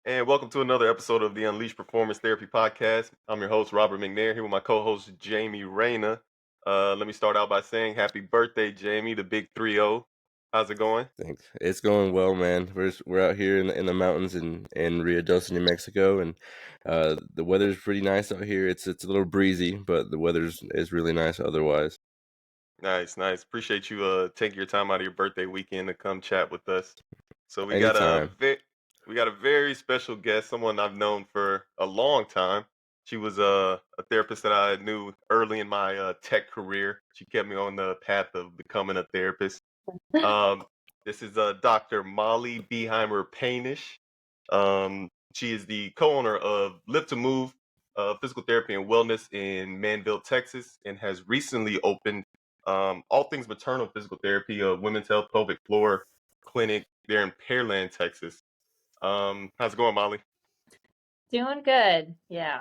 And welcome to another episode of the Unleashed Performance Therapy Podcast. I'm your host, Robert McNair, here with my co-host, Jamie Reyna. Let me start out by saying happy birthday, Jamie, the big 3-0. How's it going? Thanks. It's going well, man. We're out here in the mountains in Rio Doce, New Mexico, and the weather's pretty nice out here. It's a little breezy, but the weather's is really nice otherwise. Nice, nice. Appreciate you taking your time out of your birthday weekend to come chat with us. So Anytime. we got a very special guest, someone I've known for a long time. She was a therapist that I knew early in my tech career. She kept me on the path of becoming a therapist. Um, this is Dr. Molly Behymer Poenitzsch. She is the co-owner of Live to Move Physical Therapy and Wellness in Manville, Texas, and has recently opened All Things Maternal Physical Therapy, a women's health pelvic floor clinic there in Pearland, Texas. How's it going, Molly? Doing good. Yeah.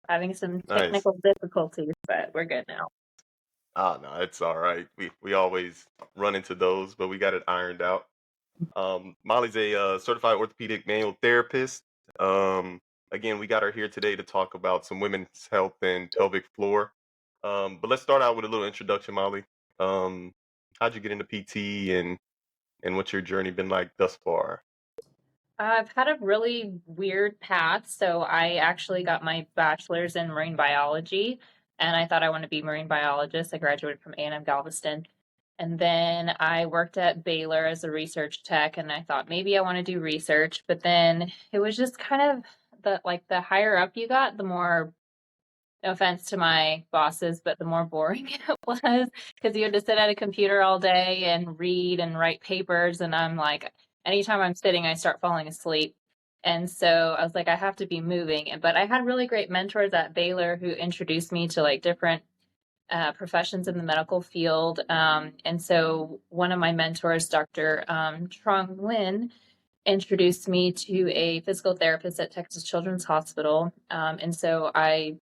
Having some Nice. technical difficulties, but we're good now. Ah, no, it's all right. We always run into those, but we got it ironed out. Molly's a certified orthopedic manual therapist. Again, we got her here today to talk about some women's health and pelvic floor. But let's start out with a little introduction, Molly. How'd you get into PT and what's your journey been like thus far? I've had a really weird path. So I actually got my bachelor's in marine biology, and I thought I wanted to be a marine biologist. I graduated from A&M Galveston. And then I worked at Baylor as a research tech, and I thought maybe I want to do research. But then it was just kind of the higher up you got, the more, no offense to my bosses, but the more boring it was, because you had to sit at a computer all day and read and write papers. And I'm like, anytime I'm sitting, I start falling asleep. And so I was like, I have to be moving. But I had really great mentors at Baylor who introduced me to like different professions in the medical field. And so one of my mentors, Dr. Trong Lin, introduced me to a physical therapist at Texas Children's Hospital. And so I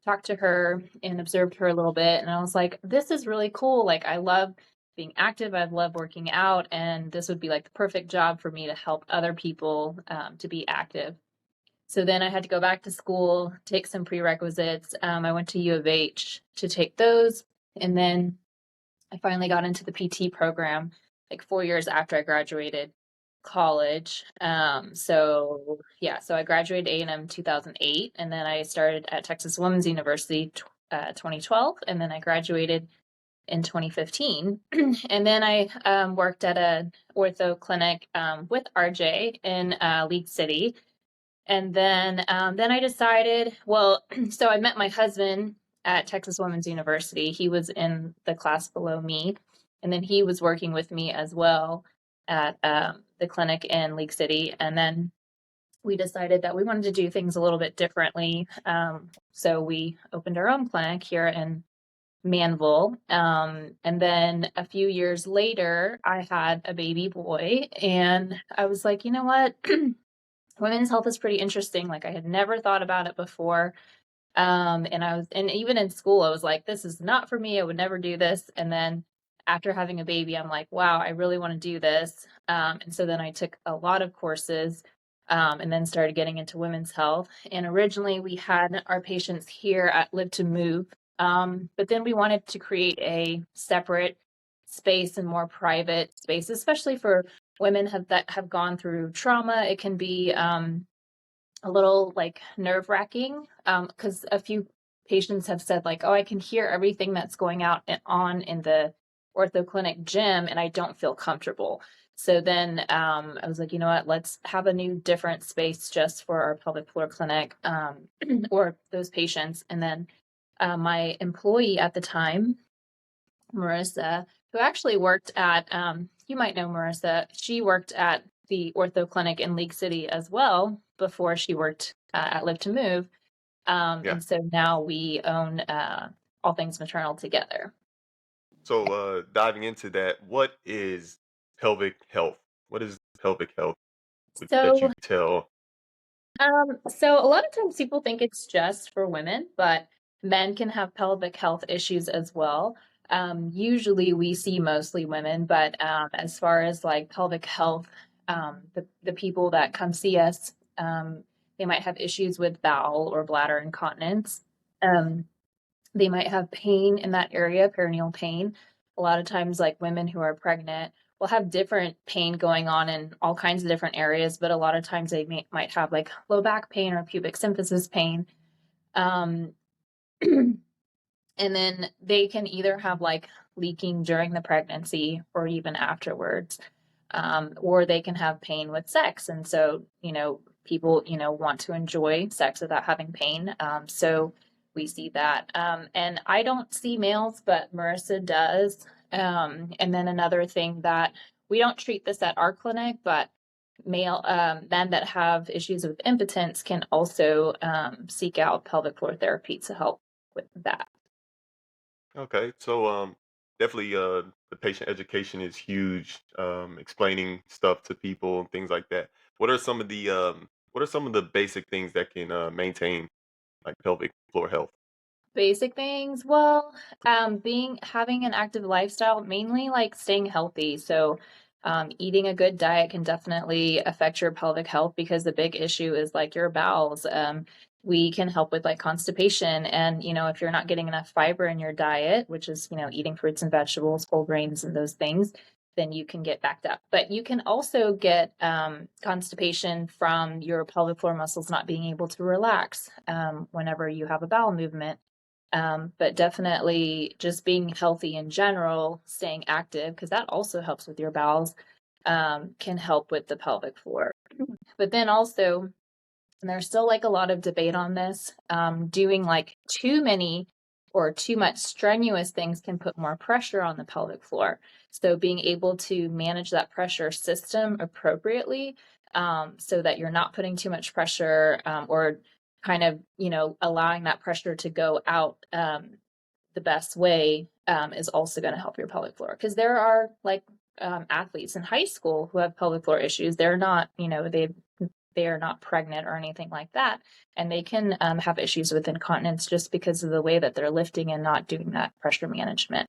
talked to her and observed her a little bit. And I was like, this is really cool. Like, I love being active. I love working out. And this would be like the perfect job for me to help other people to be active. So then I had to go back to school, take some prerequisites. I went to U of H to take those. And then I finally got into the PT program like 4 years after I graduated college. So I graduated A&M 2008, and then I started at Texas Women's University 2012, and then I graduated in 2015. And then I worked at an ortho clinic with RJ in League City. And then I decided, well, so I met my husband at Texas Women's University. He was in the class below me, and then he was working with me as well at the clinic in League City. And then we decided that we wanted to do things a little bit differently. So we opened our own clinic here in Manville. And then a few years later, I had a baby boy, and I was like, you know what? Women's health is pretty interesting. Like, I had never thought about it before. And even in school, I was like, this is not for me. I would never do this. And then after having a baby, I'm like, wow, I really want to do this. And so then I took a lot of courses, and then started getting into women's health. And originally we had our patients here at Live to Move. But then we wanted to create a separate space and more private space, especially for women that have gone through trauma. It can be a little like nerve-wracking, because a few patients have said like, oh, I can hear everything that's going on in the ortho clinic gym, and I don't feel comfortable. So then I was like, you know what, let's have a new different space just for our pelvic floor clinic, or those patients. And then my employee at the time, Marissa, who actually worked at, you might know Marissa, she worked at the ortho clinic in League City as well before she worked at Live to Move. And so now we own All Things Maternal together. So diving into that, what is pelvic health? What is pelvic health that you tell So a lot of times people think it's just for women, but men can have pelvic health issues as well. Usually we see mostly women, but as far as like pelvic health, the people that come see us, they might have issues with bowel or bladder incontinence. Um, they might have pain in that area, perineal pain. A lot of times, like women who are pregnant will have different pain going on in all kinds of different areas, but a lot of times might have like low back pain or pubic symphysis pain. Um, and then they can either have like leaking during the pregnancy or even afterwards, or they can have pain with sex. And so, people, want to enjoy sex without having pain. So we see that. And I don't see males, but Marissa does. And then another thing that we don't treat this at our clinic, but men that have issues with impotence can also seek out pelvic floor therapy to help with that. Okay, so definitely the patient education is huge. Explaining stuff to people and things like that. What are some of the basic things that can maintain like pelvic floor health? Basic things. Well, being having an active lifestyle, mainly like staying healthy. So, eating a good diet can definitely affect your pelvic health because the big issue is like your bowels. We can help with like constipation, and if you're not getting enough fiber in your diet, which is eating fruits and vegetables, whole grains, and those things, then you can get backed up. But you can also get constipation from your pelvic floor muscles not being able to relax whenever you have a bowel movement. But definitely just being healthy in general, staying active, because that also helps with your bowels, can help with the pelvic floor. But then also, and there's still like a lot of debate on this, doing like too many or too much strenuous things can put more pressure on the pelvic floor. So being able to manage that pressure system appropriately, so that you're not putting too much pressure, or kind of, allowing that pressure to go out the best way, is also going to help your pelvic floor. Because there are like athletes in high school who have pelvic floor issues. They're not, they are not pregnant or anything like that, and they can have issues with incontinence just because of the way that they're lifting and not doing that pressure management.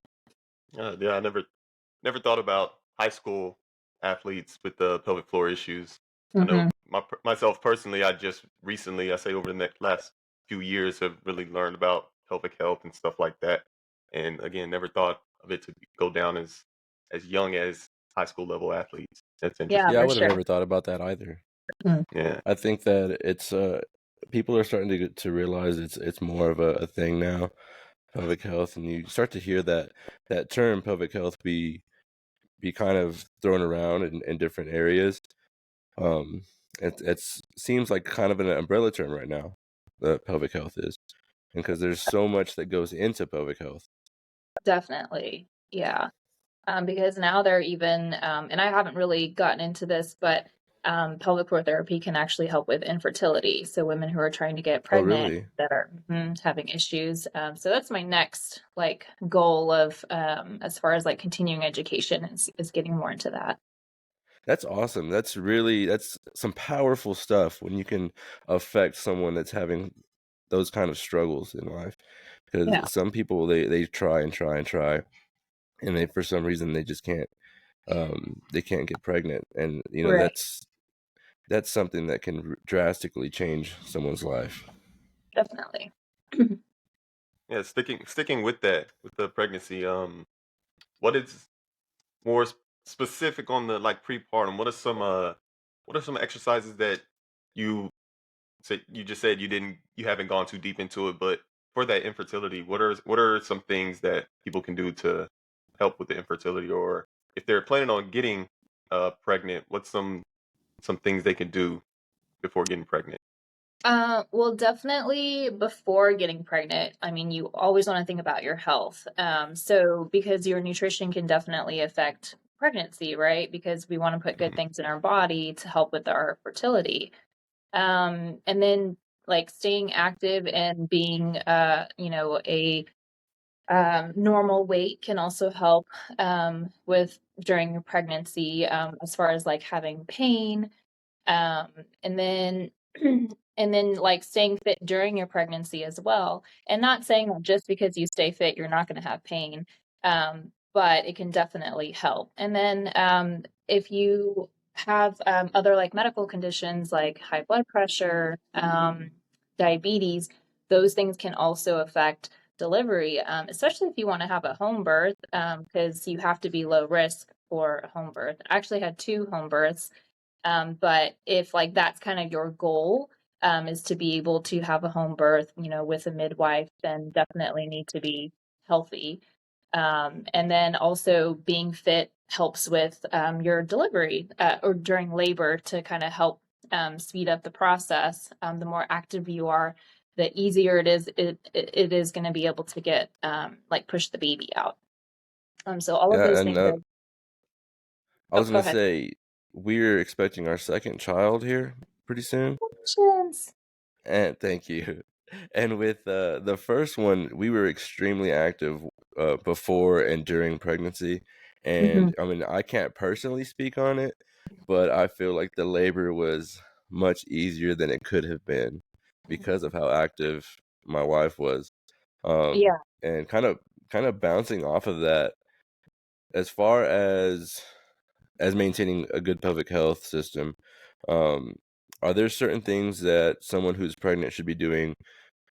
Yeah, I never thought about high school athletes with the pelvic floor issues. I know Hmm. myself personally, I just recently, I say over the last few years, have really learned about pelvic health and stuff like that. And again, never thought of it to go down as young as high school level athletes. That's Yeah, Yeah, interesting. I for would have sure. never thought about that either. Mhm. Yeah. I think that it's people are starting to get to realize it's more of a thing now, pelvic health, and you start to hear that term pelvic health be kind of thrown around in different areas. Um, it's seems like kind of an umbrella term right now. The pelvic health is, and because there's so much that goes into pelvic health. Definitely. Yeah. Because now they're even, and I haven't really gotten into this, but pelvic floor therapy can actually help with infertility. So women who are trying to get Oh, pregnant really? that are having issues. So that's my next like goal of, as far as like continuing education is getting more into that. That's awesome. That's some powerful stuff when you can affect someone that's having those kind of struggles in life. Yeah, Because some people they try and try and try, and they for some reason they can't get pregnant, and right. that's something that can drastically change someone's life. Definitely. Yeah, sticking with that, with the pregnancy, what is more specific on the like prepartum? What are some exercises that you you just said you haven't gone too deep into it, but for that infertility, what are some things that people can do to help with the infertility, or if they're planning on getting pregnant, what's some things they can do before getting pregnant? Well, definitely before getting pregnant, I mean, you always want to think about your health. So because your nutrition can definitely affect pregnancy, right? Because we want to put good Mhm. things in our body to help with our fertility. And then like staying active and being, a normal weight can also help with during your pregnancy, as far as like having pain. And then And then like staying fit during your pregnancy as well. And not saying that just because you stay fit, you're not going to have pain. But it can definitely help. And then if you have other like medical conditions like high blood pressure, diabetes, those things can also affect delivery, especially if you want to have a home birth, because you have to be low risk for a home birth. I actually had 2 home births, but if like that's kind of your goal, is to be able to have a home birth, with a midwife, then definitely need to be healthy. And then also being fit helps with your delivery, or during labor, to kind of help speed up the process. The more active you are, the easier it is going to be able to get like push the baby out. So all of Yeah, those and things are. I Oh, was go gonna ahead. say we're expecting our second child here pretty soon. Congratulations. And thank you. And with the first one, we were extremely active before and during pregnancy. Mhm. And I mean, I can't personally speak on it, but I feel like the labor was much easier than it could have been because of how active my wife was. Um, Yeah. and kind of bouncing off of that, as far as maintaining a good pelvic health system, um, are there certain things that someone who's pregnant should be doing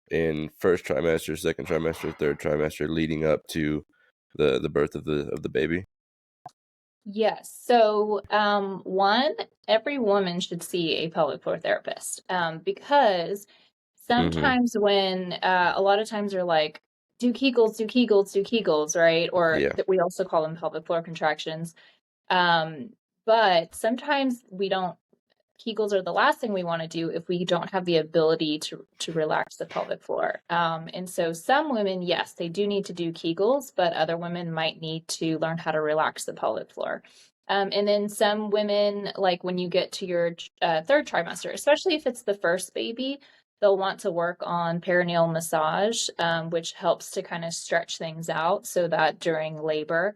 in first trimester, second trimester, third trimester, leading up to the birth of the baby? Yes. So, one, every woman should see a pelvic floor therapist, because Mm-hmm. sometimes when a lot of times they're like, do Kegels, do Kegels, do Kegels, right? Or Yeah. that we also call them pelvic floor contractions. Um, but sometimes we don't. Kegels are the last thing we want to do if we don't have the ability to relax the pelvic floor. And so some women, yes, they do need to do Kegels, but other women might need to learn how to relax the pelvic floor. And then some women, like when you get to your third trimester, especially if it's the first baby, they'll want to work on perineal massage, which helps to kind of stretch things out so that during labor,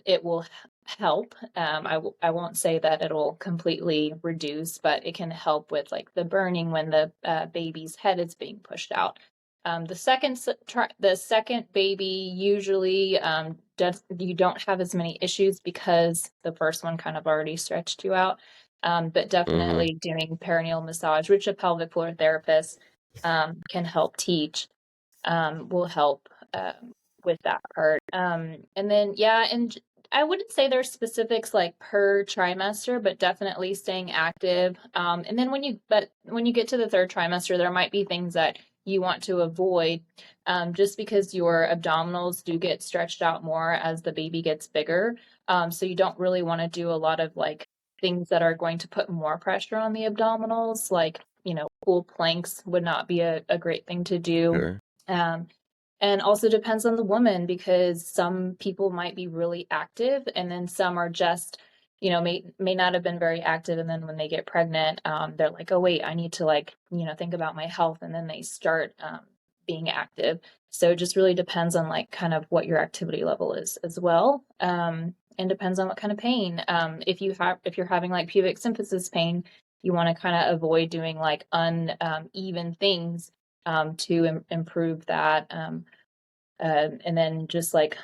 it will help. I won't say that it'll completely reduce, but it can help with like the burning when the baby's head is being pushed out. The second baby usually you don't have as many issues because the first one kind of already stretched you out. But Mm-hmm. definitely doing perineal massage, which a pelvic floor therapist can help teach, will help with that part. And then, yeah, and I wouldn't say there's specifics like per trimester, but definitely staying active. And then when you get to the third trimester, there might be things that you want to avoid, just because your abdominals do get stretched out more as the baby gets bigger. So you don't really want to do a lot of like things that are going to put more pressure on the abdominals, like, pull planks would not be a great thing to do. Okay. Um, and also depends on the woman, because some people might be really active and then some are just, may not have been very active. And then when they get pregnant, they're like, oh, wait, I need to like, think about my health. And then they start being active. So it just really depends on like kind of what your activity level is as well. And depends on what kind of pain. If you're having like pubic symphysis pain, you want to kind of avoid doing like uneven things to improve that. And then just like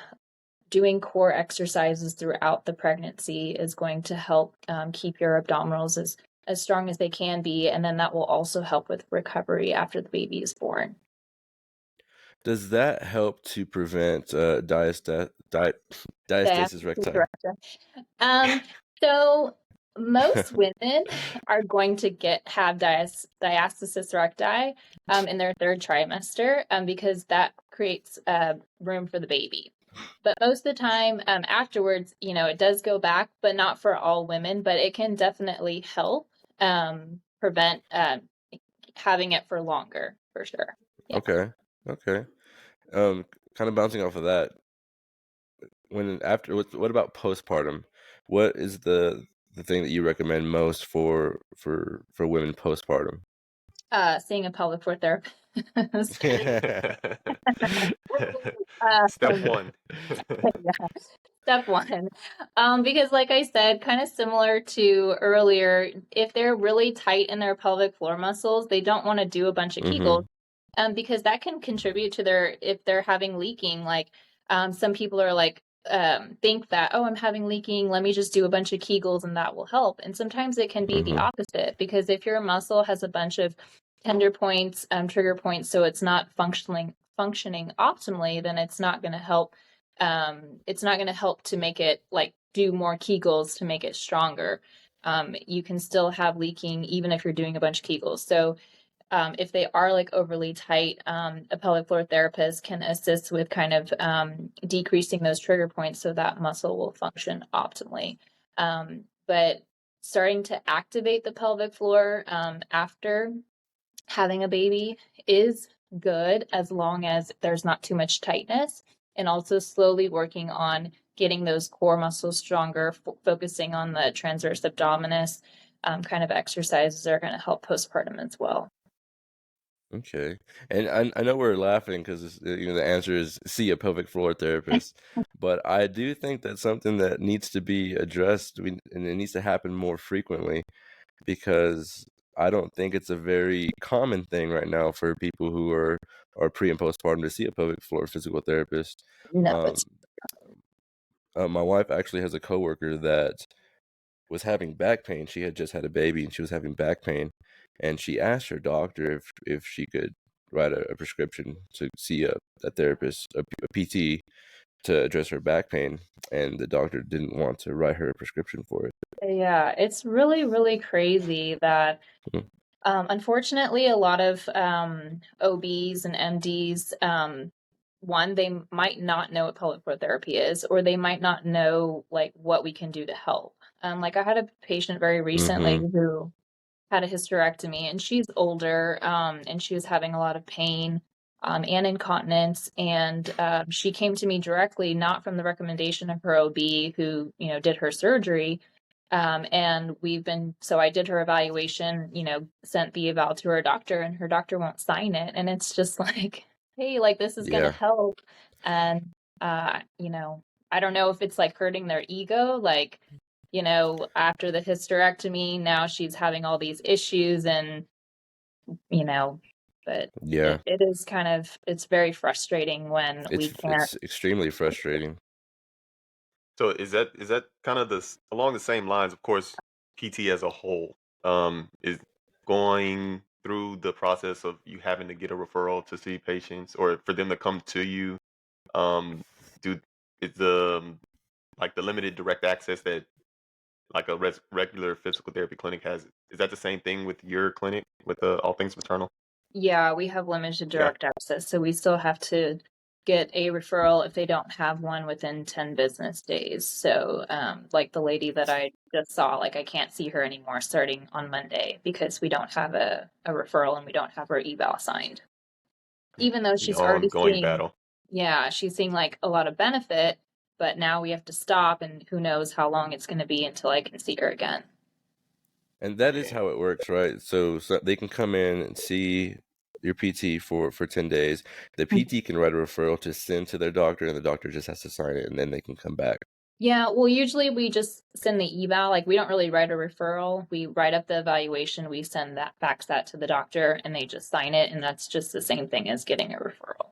doing core exercises throughout the pregnancy is going to help keep your abdominals as strong as they can be. And then that will also help with recovery after the baby is born. Does that help to prevent diastasis Diastasis recti? recti. Um, so most women are going to have diastasis recti in their third trimester, because that creates room for the baby. But most of the time, afterwards, it does go back, but not for all women. But it can definitely help prevent having it for longer, for sure. Yeah. Okay. Okay. Um, Kind of bouncing off of that. What about postpartum? What is the thing that you recommend most for women postpartum? Seeing a pelvic floor therapist. Step Um, one. yeah. Step one. Because like I said, kind of similar to earlier, if they're really tight in their pelvic floor muscles, they don't want to do a bunch of Kegels. Mm-hmm. Because that can contribute to their, if they're having leaking, like some people are like, think that, oh, I'm having leaking, let me just do a bunch of Kegels and that will help. And sometimes it can be the Mm-hmm. opposite, because if your muscle has a bunch of tender points, trigger points, so it's not functioning optimally, then it's not going to help. It's not going to help to make it like do more Kegels to make it stronger. You can still have leaking even if you're doing a bunch of Kegels. So if they are like overly tight, a pelvic floor therapist can assist with kind of decreasing those trigger points so that muscle will function optimally. But starting to activate the pelvic floor after having a baby is good as long as there's not too much tightness, and also slowly working on getting those core muscles stronger, focusing on the transverse abdominis kind of exercises are going to help postpartum as well. Okay. And I know we're laughing because the answer is see a pelvic floor therapist, but I do think that's something that needs to be addressed, and it needs to happen more frequently, because I don't think it's a very common thing right now for people who are pre and postpartum to see a pelvic floor physical therapist. No, Um, it's my wife actually has a coworker that was having back pain. She had just had a baby and she was having back pain, and she asked her doctor if she could write a prescription to see a therapist, a PT, to address her back pain, and the doctor didn't want to write her a prescription for it. yeah, it's really, really crazy that Mm. unfortunately a lot of OBs and MDs, one, they might not know what pelvic floor therapy is, or they might not know like what we can do to help. Like I had a patient very recently Mm-hmm. who had a hysterectomy, and she's older, and she was having a lot of pain and incontinence, and she came to me directly, not from the recommendation of her OB who did her surgery. And so I did her evaluation, sent the eval to her doctor, and her doctor won't sign it. And it's just like, hey, like this is going to Yeah. help. And, I don't know if it's like hurting their ego, like, after the hysterectomy, now she's having all these issues and, you know, but Yeah. it's very frustrating when we can't. It's extremely frustrating. So is that kind of along the same lines? Of course, PT as a whole is going through the process of you having to get a referral to see patients or for them to come to you. Um, do is like the limited direct access that like a regular physical therapy clinic has? Is that the same thing with your clinic with all things maternal? Yeah, we have limited Yeah. direct access, so we still have to get a referral if they don't have one within 10 business days. So, like the lady that I just saw, like I can't see her anymore starting on Monday because we don't have a referral and we don't have her eval signed. Even though The she's already ongoing seeing, battle. yeah, she's seeing like a lot of benefit, but now we have to stop, and who knows how long it's going to be until I can see her again. And that is Yeah. how it works, right? So they can come in and see your PT for 10 days. The PT can write a referral to send to their doctor, and the doctor just has to sign it, and then they can come back. Yeah, well, usually we just send the eval. Like we don't really write a referral. We write up the evaluation, we send that, fax that to the doctor, and they just sign it, and that's just the same thing as getting a referral.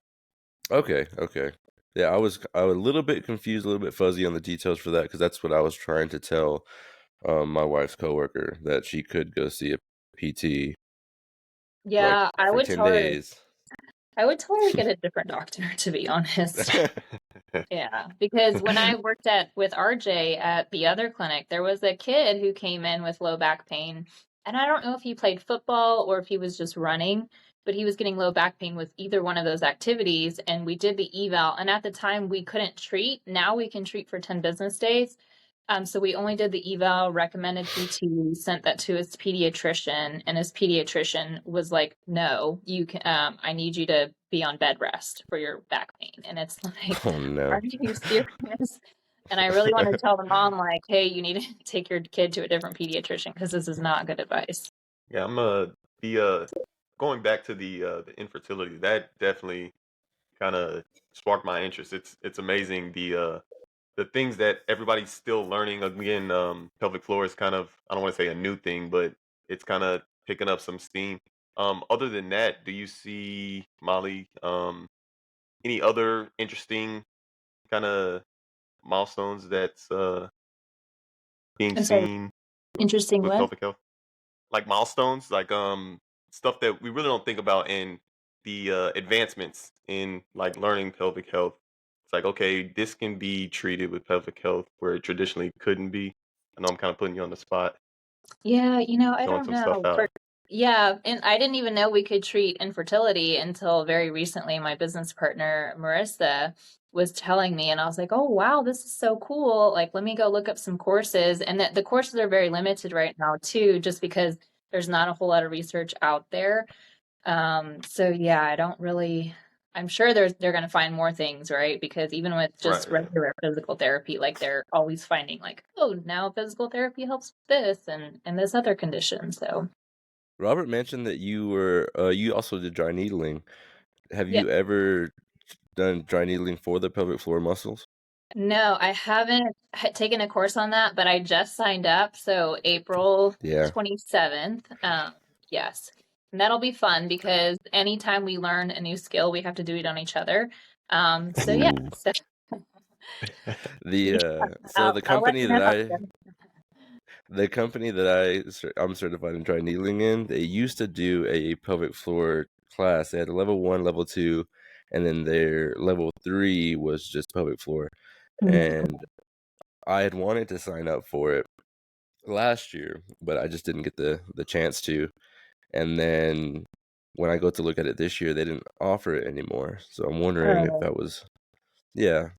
Okay, okay. Yeah, I was a little bit confused, a little bit fuzzy on the details for that, because that's what I was trying to tell my wife's coworker, that she could go see a PT like Yeah, for 10 days. I would tell her to get a different doctor, to be honest. Yeah, because when I worked with RJ at the other clinic, there was a kid who came in with low back pain, and I don't know if he played football or if he was just running, but he was getting low back pain with either one of those activities, and we did the eval, and at the time we couldn't treat. Now we can treat for 10 business days. So we only did the eval, recommended PT, sent that to his pediatrician, and his pediatrician was like, "No, you can. I need you to be on bed rest for your back pain." And it's like, Oh no. "Are you serious?" And I really want to tell the mom, like, "Hey, you need to take your kid to a different pediatrician because this is not good advice." Yeah, I'm the going back to the infertility, that definitely kind of sparked my interest. It's amazing the the things that everybody's still learning. Again, pelvic floor is kind of, I don't want to say a new thing, but it's kind of picking up some steam. Other than that, do you see, Molly, any other interesting kind of milestones that's being I'm sorry. seen Interesting with what? pelvic health? Like milestones, like stuff that we really don't think about in the advancements in like learning pelvic health. It's like, okay, this can be treated with pelvic health where it traditionally couldn't be. I know I'm kind of putting you on the spot, Yeah, I throwing don't some stuff know. out. Yeah, and I didn't even know we could treat infertility until very recently. My business partner, Marissa, was telling me, and I was like, oh, wow, this is so cool. Like, let me go look up some courses. And that the courses are very limited right now, too, just because there's not a whole lot of research out there. So yeah, I don't really. I'm sure they're going to find more things, right? Because even with Right. just regular physical therapy, like they're always finding like, oh, now physical therapy helps with this and this other condition. So Robert mentioned that you also did dry needling. Have yeah, you ever done dry needling for the pelvic floor muscles? no, I haven't taken a course on that, but I just signed up. So April Yeah. 27th. Yes. And that'll be fun because anytime we learn a new skill, we have to do it on each other. So yeah, Ooh. so, The yeah, so the I'll let company you know that how I it goes. the company that I'm certified in dry needling in, they used to do a pelvic floor class. They had a level 1, level 2, and then their level 3 was just pelvic floor. And I had wanted to sign up for it last year, but I just didn't get the chance to. And then when I go to look at it this year, they didn't offer it anymore. So I'm wondering if Oh. that was, yeah.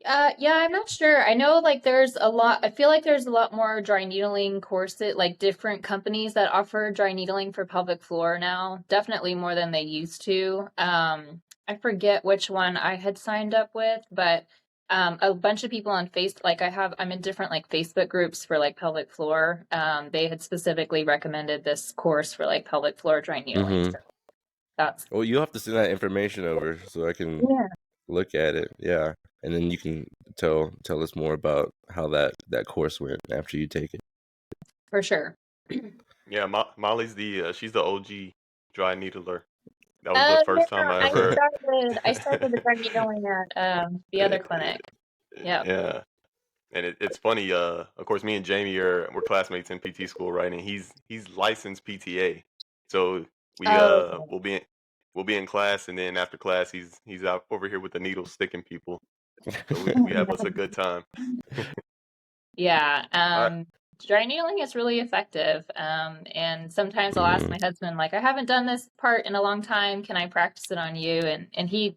Yeah, I'm not sure. I know like there's a lot, I feel like there's a lot more dry needling courses, like different companies that offer dry needling for pelvic floor now, definitely more than they used to. I forget which one I had signed up with, but a bunch of people on like I'm in different like Facebook groups for like pelvic floor. They had specifically recommended this course for like pelvic floor dry needling. Mm-hmm. So that's, Well, you'll have to send that information over so I can yeah, look at it. Yeah. And then you can tell us more about how that course went after you take it. for sure. Yeah, Molly's the she's the OG dry needler. That was the Yeah, first time I ever. I started the drug needling at the other clinic. Yeah. Yeah, and it's funny. Of course, me and Jamie we're classmates in PT school, right? And he's licensed PTA, so we Oh, we'll be in class, and then after class, he's out over here with the needle sticking people. So we have us a good time. yeah. All right. Dry needling is really effective. And sometimes I'll ask Mm-hmm. my husband, like, I haven't done this part in a long time. Can I practice it on you? And he's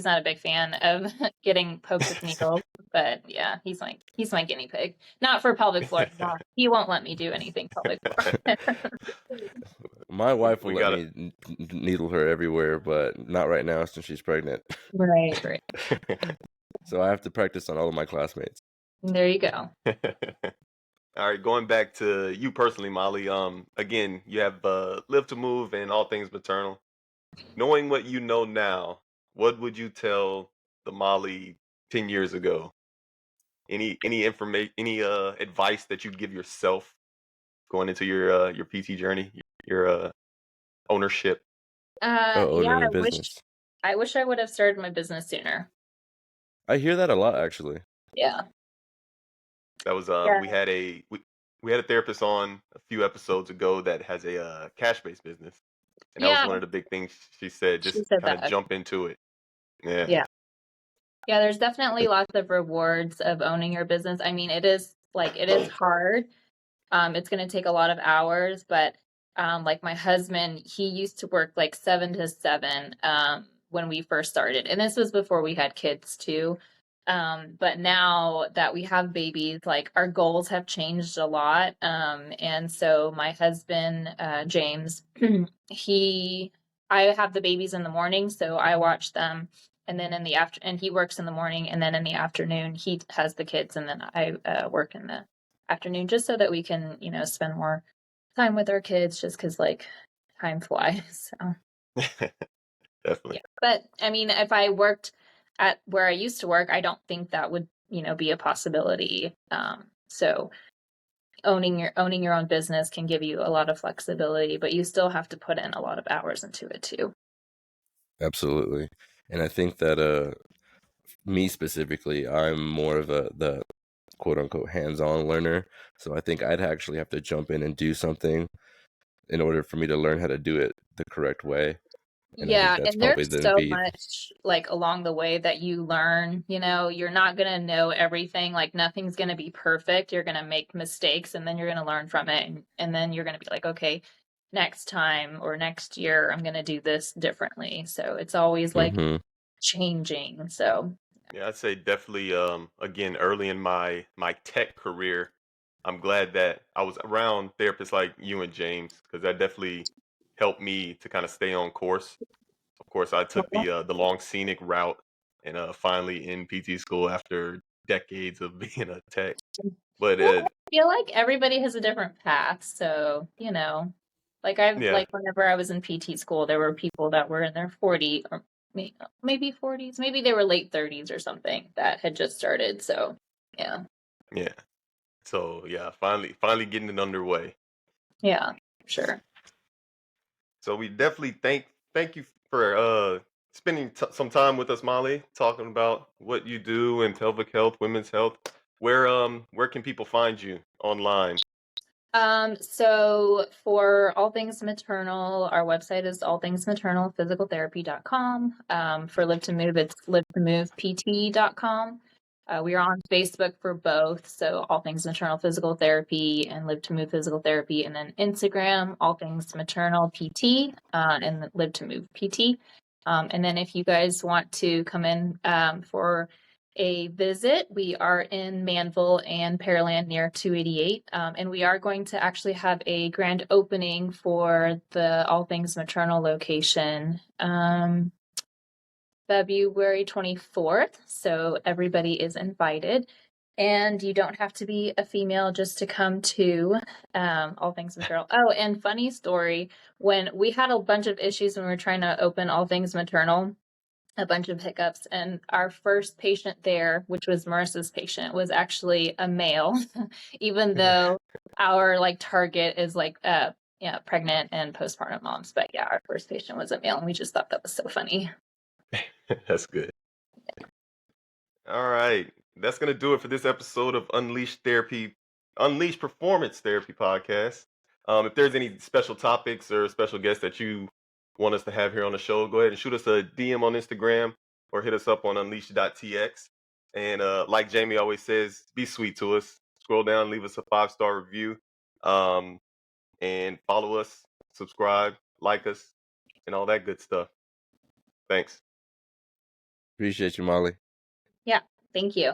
not a big fan of getting poked with needles, but yeah, he's my guinea pig. Not for pelvic floor. No, he won't let me do anything pelvic floor. My wife will We let got me needle her everywhere, but not right now since she's pregnant. Right, right. it. So I have to practice on all of my classmates. There you go. All right, going back to you personally, Molly. Again, you have Live to Move and All Things Maternal. Knowing what you know now, what would you tell the Molly 10 years ago? Any information, any advice that you'd give yourself going into your PT journey, your ownership? Yeah, Owner the business. I wish I would have started my business sooner. I hear that a lot, actually. Yeah. That was Yeah. we had a therapist on a few episodes ago that has a cash based business, and that was Yeah, one of the big things she said. she Just said kind of that. jump into it. Yeah. Yeah. Yeah, there's definitely lots of rewards of owning your business. I mean, it is hard. It's going to take a lot of hours, but like my husband, he used to work like 7 to 7 when we first started. And this was before we had kids too. But now that we have babies, like our goals have changed a lot. And so my husband, James, I have the babies in the morning, so I watch them. And then and he works in the morning, and then in the afternoon, he has the kids, and then I work in the afternoon just so that we can, spend more time with our kids just because like time flies. So Definitely. yeah. But I mean, if I worked at where I used to work, I don't think that would be a possibility. So owning your own business can give you a lot of flexibility, but you still have to put in a lot of hours into it too. Absolutely. And I think that me specifically, I'm more of the quote unquote hands-on learner. So I think I'd actually have to jump in and do something in order for me to learn how to do it the correct way. And I think Yeah, that's and probably there's then so be much like along the way that you learn, you're not gonna know everything, like nothing's gonna be perfect. You're gonna make mistakes and then you're gonna learn from it and then you're gonna be like, okay, next time or next year I'm gonna do this differently. So it's always like hmm changing. So Yeah, I'd say definitely again early in my tech career, I'm glad that I was around therapists like you and James because that definitely helped me to kind of stay on course. Of course, I took the long scenic route and finally in PT school after decades of being a tech. But well, I feel like everybody has a different path. So, like yeah, whenever I was in PT school, there were people that were in their 40 or maybe 40s, maybe they were late 30s or something that had just started. So, yeah. yeah. So yeah, finally getting it underway. Yeah, sure. So we definitely thank you for spending some time with us, Molly, talking about what you do in pelvic health, women's health. Where can people find you online? So for all things maternal, our website is allthingsmaternalphysicaltherapy.com. For Live to Move, it's liveToMovePT.com. We are on Facebook for both, so All Things Maternal Physical Therapy and Live to Move Physical Therapy, and then Instagram, All Things Maternal PT, and Live to Move PT. And then if you guys want to come in for a visit, we are in Manville and Pearland near 288, and we are going to actually have a grand opening for the All Things Maternal location February 24th, so everybody is invited. And you don't have to be a female just to come to All Things Maternal. Oh, and funny story, when we had a bunch of issues when we were trying to open All Things Maternal, a bunch of hiccups, and our first patient there, which was Marissa's patient, was actually a male, even though our like target is like pregnant and postpartum moms. But yeah, our first patient was a male, and we just thought that was so funny. That's good. All right. That's going to do it for this episode of Unleash Performance Therapy podcast. If there's any special topics or special guests that you want us to have here on the show, go ahead and shoot us a DM on Instagram or hit us up on unleash.tx. And like Jamie always says, be sweet to us. Scroll down, leave us a 5-star review, and follow us, subscribe, like us, and all that good stuff. Thanks. Appreciate you, Molly. Yeah, thank you.